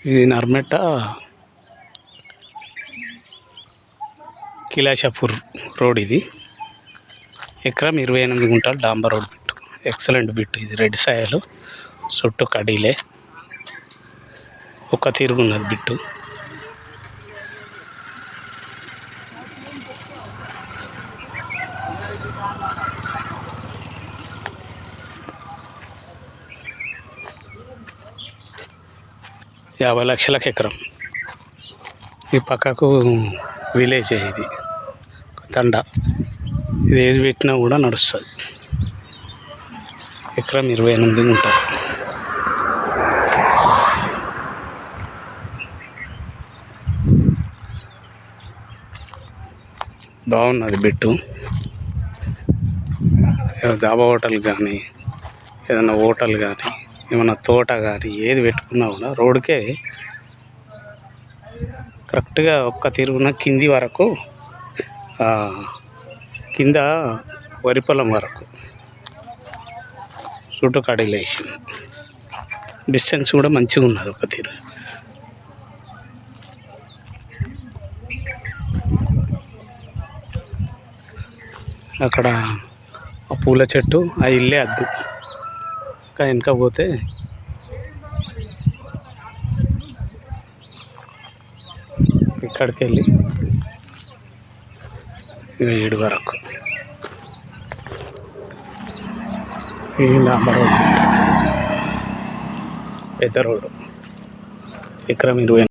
ఇది నర్మెట్ట కిలాషాపూర్ రోడ్. ఇది ఎకరం 28 గుంటలు డాంబర్ రోడ్ బిట్టు. ఎక్సలెంట్ బిట్టు ఇది. రెడ్ సాయలు చుట్టూ కడీలే, ఒక తిరుగున్నది బిట్టు. యాభై లక్షలకు ఎకరం. ఈ పక్కకు విలేజ్ ఇది తండ. ఇది ఏది పెట్టినా కూడా నడుస్తుంది. ఎకరం 28 గుంటలు. బాగున్నది బిట్టు. దాబా హోటల్ కానీ, ఏదైనా హోటల్ కానీ, ఏమైనా తోట కానీ ఏది పెట్టుకున్నా కూడా రోడ్కే కరెక్ట్గా ఒక్క తిరుగున కింది వరకు, కింద వరి పొలం వరకు చుట్టూ కడీలు వేసి, డిస్టెన్స్ కూడా మంచిగా ఉన్నది ఒక తీరు. అక్కడ ఆ పూల చెట్టు, ఆ ఇల్లే అద్దు. ఇంకా వెనక పోతే ఇక్కడికి వెళ్ళి 7 వరకు ఈ డాంబర్ రోడ్, పెద్ద రోడ్డు. ఎకరం 20.